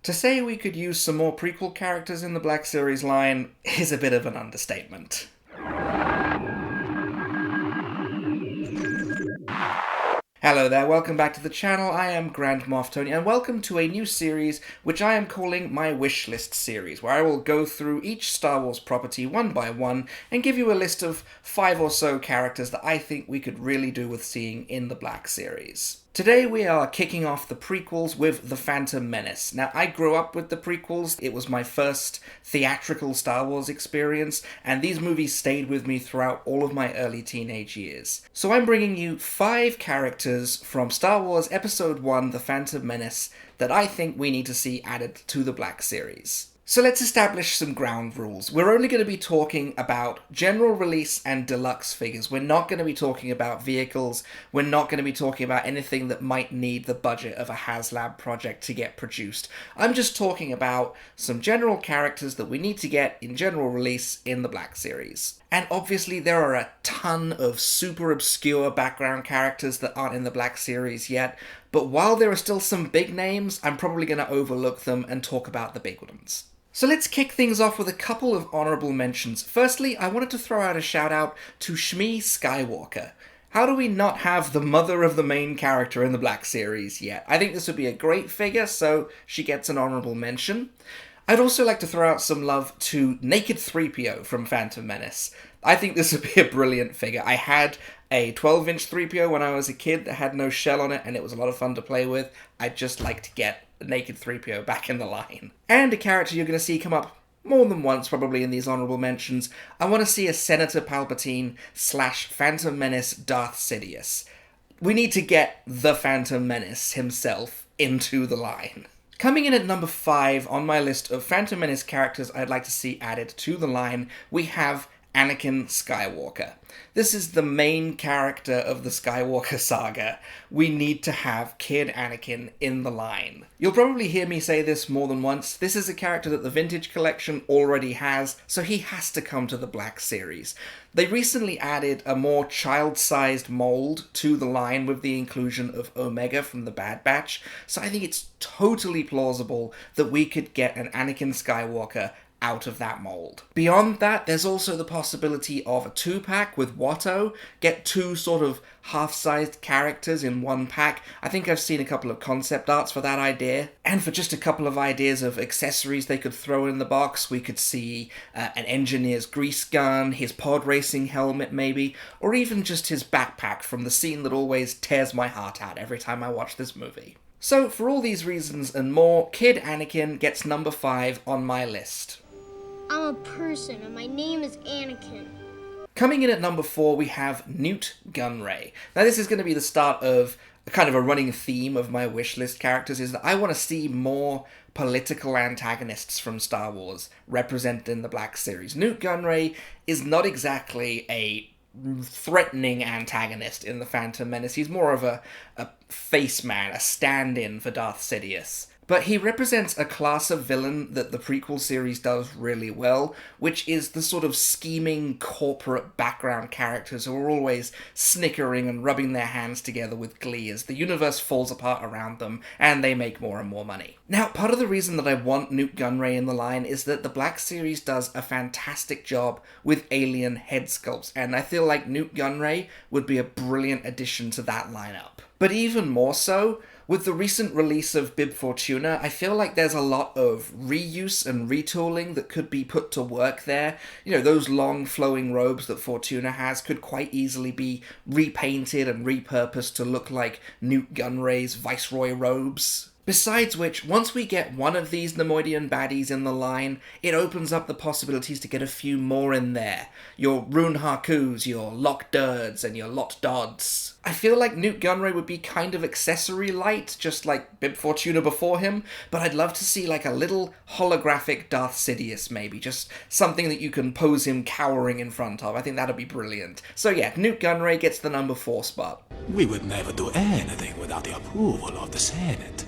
To say we could use some more prequel characters in the Black Series line is a bit of an understatement. Hello there, welcome back to the channel. I am Grand Moff Tony, and welcome to a new series which I am calling my Wishlist series, where I will go through each Star Wars property one by one and give you a list of 5 or so characters that I think we could really do with seeing in the Black Series. Today we are kicking off the prequels with The Phantom Menace. Now, I grew up with the prequels. It was my first theatrical Star Wars experience, and these movies stayed with me throughout all of my early teenage years. So I'm bringing you 5 characters from Star Wars Episode 1, The Phantom Menace, that I think we need to see added to the Black Series. So let's establish some ground rules. We're only going to be talking about general release and deluxe figures. We're not going to be talking about vehicles. We're not going to be talking about anything that might need the budget of a HasLab project to get produced. I'm just talking about some general characters that we need to get in general release in the Black Series. And obviously there are a ton of super obscure background characters that aren't in the Black Series yet, but while there are still some big names, I'm probably going to overlook them and talk about the big ones. So let's kick things off with a couple of honourable mentions. Firstly, I wanted to throw out a shout out to Shmi Skywalker. How do we not have the mother of the main character in the Black Series yet? I think this would be a great figure, so she gets an honourable mention. I'd also like to throw out some love to Naked 3PO from Phantom Menace. I think this would be a brilliant figure. I had a 12-inch 3PO when I was a kid that had no shell on it, and it was a lot of fun to play with. I'd just like to get the Naked 3PO back in the line. And a character you're going to see come up more than once probably in these honourable mentions. I want to see a Senator Palpatine / Phantom Menace Darth Sidious. We need to get the Phantom Menace himself into the line. Coming in at number 5 on my list of Phantom Menace characters I'd like to see added to the line, we have Anakin Skywalker. This is the main character of the Skywalker saga. We need to have Kid Anakin in the line. You'll probably hear me say this more than once. This is a character that the Vintage Collection already has, so he has to come to the Black Series. They recently added a more child-sized mold to the line with the inclusion of Omega from the Bad Batch, so I think it's totally plausible that we could get an Anakin Skywalker out of that mold. Beyond that, there's also the possibility of a 2-pack with Watto, get 2 sort of half-sized characters in 1 pack. I think I've seen a couple of concept arts for that idea. And for just a couple of ideas of accessories they could throw in the box, we could see an engineer's grease gun, his pod racing helmet maybe, or even just his backpack from the scene that always tears my heart out every time I watch this movie. So for all these reasons and more, Kid Anakin gets number 5 on my list. I'm a person, and my name is Anakin. Coming in at number 4, we have Newt Gunray. Now, this is going to be the start of kind of a running theme of my wish list characters, is that I want to see more political antagonists from Star Wars represented in the Black Series. Newt Gunray is not exactly a threatening antagonist in the Phantom Menace. He's more of a face man, a stand-in for Darth Sidious. But he represents a class of villain that the prequel series does really well, which is the sort of scheming corporate background characters who are always snickering and rubbing their hands together with glee as the universe falls apart around them and they make more and more money. Now, part of the reason that I want Newt Gunray in the line is that the Black Series does a fantastic job with alien head sculpts, and I feel like Newt Gunray would be a brilliant addition to that lineup. But even more so, with the recent release of Bib Fortuna, I feel like there's a lot of reuse and retooling that could be put to work there. You know, those long flowing robes that Fortuna has could quite easily be repainted and repurposed to look like Newt Gunray's Viceroy robes. Besides which, once we get one of these Nemoidian baddies in the line, it opens up the possibilities to get a few more in there. Your Rune Harkus, your Lock Durds, and your Lot Dodds. I feel like Newt Gunray would be kind of accessory light, just like Bib Fortuna before him, but I'd love to see like a little holographic Darth Sidious maybe, just something that you can pose him cowering in front of. I think that'd be brilliant. So yeah, Newt Gunray gets the number 4 spot. We would never do anything without the approval of the Senate.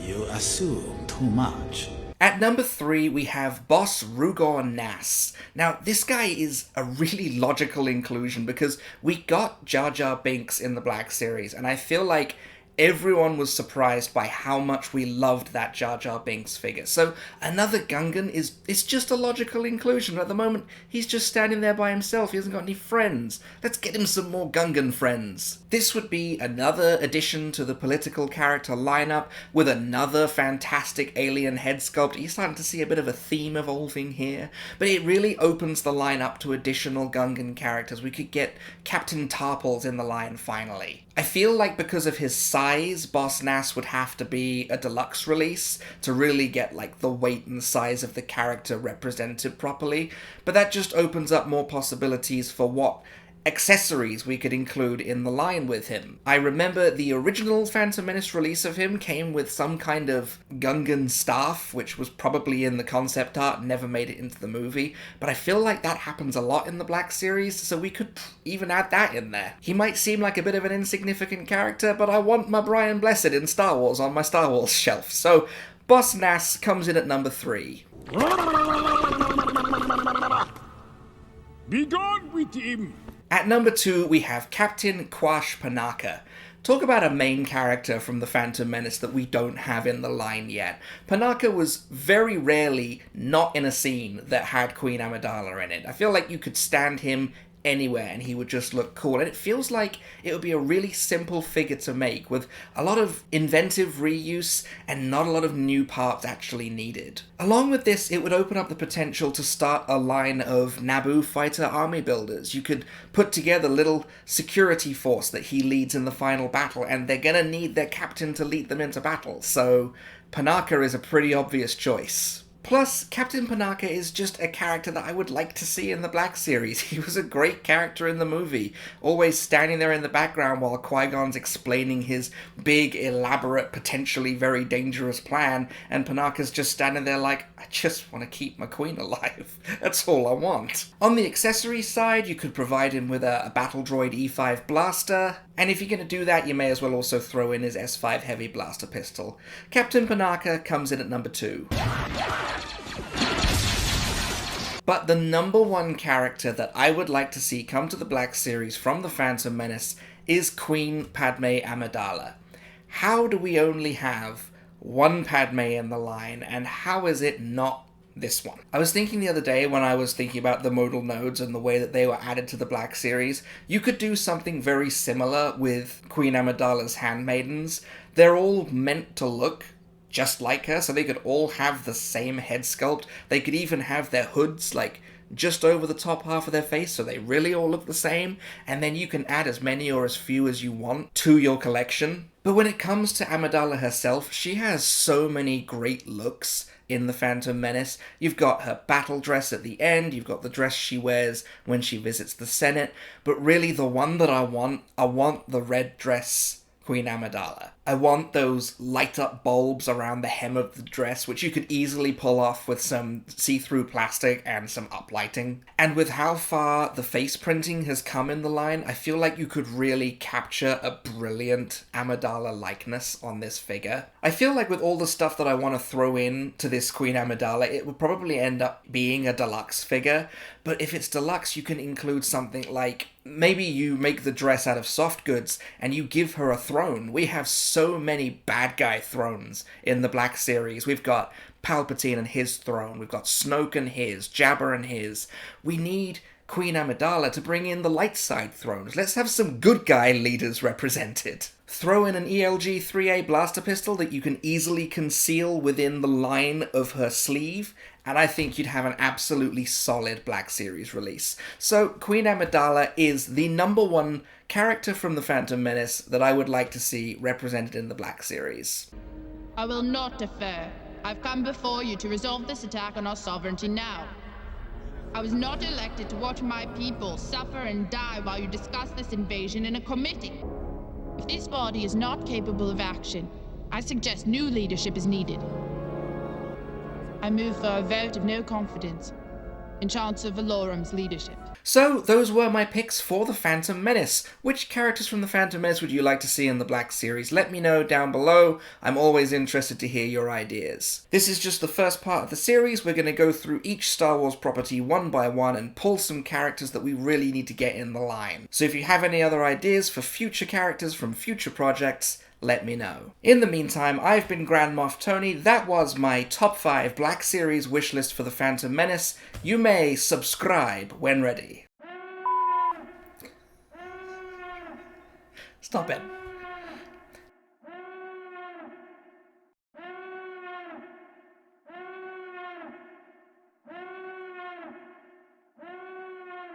You assume too much. At number 3, we have Boss Rugor Nass. Now, this guy is a really logical inclusion because we got Jar Jar Binks in the Black Series, and I feel like everyone was surprised by how much we loved that Jar Jar Binks figure. So another Gungan it's just a logical inclusion. At the moment, he's just standing there by himself. He hasn't got any friends. Let's get him some more Gungan friends. This would be another addition to the political character lineup with another fantastic alien head sculpt. You're starting to see a bit of a theme evolving here, but it really opens the line up to additional Gungan characters. We could get Captain Tarpals in the line finally. I feel like because of his size, Boss Nass would have to be a deluxe release to really get like the weight and size of the character represented properly, but that just opens up more possibilities for what accessories we could include in the line with him. I remember the original Phantom Menace release of him came with some kind of Gungan staff, which was probably in the concept art, never made it into the movie, but I feel like that happens a lot in the Black Series, so we could even add that in there. He might seem like a bit of an insignificant character, but I want my Brian Blessed in Star Wars on my Star Wars shelf, so Boss Nass comes in at number 3. Be gone with him! At number 2, we have Captain Quash Panaka. Talk about a main character from the Phantom Menace that we don't have in the line yet. Panaka was very rarely not in a scene that had Queen Amidala in it. I feel like you could stand him anywhere and he would just look cool, and it feels like it would be a really simple figure to make with a lot of inventive reuse and not a lot of new parts actually needed. Along with this, it would open up the potential to start a line of Naboo fighter army builders. You could put together a little security force that he leads in the final battle, and they're gonna need their captain to lead them into battle, so Panaka is a pretty obvious choice. Plus, Captain Panaka is just a character that I would like to see in the Black Series. He was a great character in the movie, always standing there in the background while Qui-Gon's explaining his big, elaborate, potentially very dangerous plan, and Panaka's just standing there like, I just want to keep my queen alive. That's all I want. On the accessory side, you could provide him with a Battle Droid E5 blaster, and if you're going to do that, you may as well also throw in his S5 heavy blaster pistol. Captain Panaka comes in at number 2. But the number one character that I would like to see come to the Black Series from the Phantom Menace is Queen Padme Amidala. How do we only have one Padme in the line, and how is it not this one? I was thinking the other day when I was thinking about the modal nodes and the way that they were added to the Black Series, you could do something very similar with Queen Amidala's handmaidens. They're all meant to look just like her, so they could all have the same head sculpt. They could even have their hoods like just over the top half of their face, so they really all look the same, and then you can add as many or as few as you want to your collection. But when it comes to Amidala herself, she has so many great looks in the Phantom Menace. You've got her battle dress at the end, you've got the dress she wears when she visits the Senate, but really the one that I want the red dress Queen Amidala. I want those light-up bulbs around the hem of the dress, which you could easily pull off with some see-through plastic and some uplighting. And with how far the face printing has come in the line, I feel like you could really capture a brilliant Amidala likeness on this figure. I feel like with all the stuff that I want to throw in to this Queen Amidala, it would probably end up being a deluxe figure, but if it's deluxe, you can include something like, maybe you make the dress out of soft goods and you give her a throne. We have so many bad guy thrones in the Black Series. We've got Palpatine and his throne. We've got Snoke and his, Jabba and his. We need Queen Amidala to bring in the light side thrones. Let's have some good guy leaders represented. Throw in an ELG-3A blaster pistol that you can easily conceal within the line of her sleeve, and I think you'd have an absolutely solid Black Series release. So Queen Amidala is the number one character from the Phantom Menace that I would like to see represented in the Black Series. I will not defer. I've come before you to resolve this attack on our sovereignty now. I was not elected to watch my people suffer and die while you discuss this invasion in a committee. If this body is not capable of action, I suggest new leadership is needed. I move for a vote of no confidence in Chancellor Valorum's leadership. So, those were my picks for the Phantom Menace. Which characters from the Phantom Menace would you like to see in the Black Series? Let me know down below. I'm always interested to hear your ideas. This is just the first part of the series. We're going to go through each Star Wars property one by one and pull some characters that we really need to get in the line. So if you have any other ideas for future characters from future projects, let me know. In the meantime, I've been Grand Moff Tony. That was my top 5 Black Series wishlist for the Phantom Menace. You may subscribe when ready. Stop it.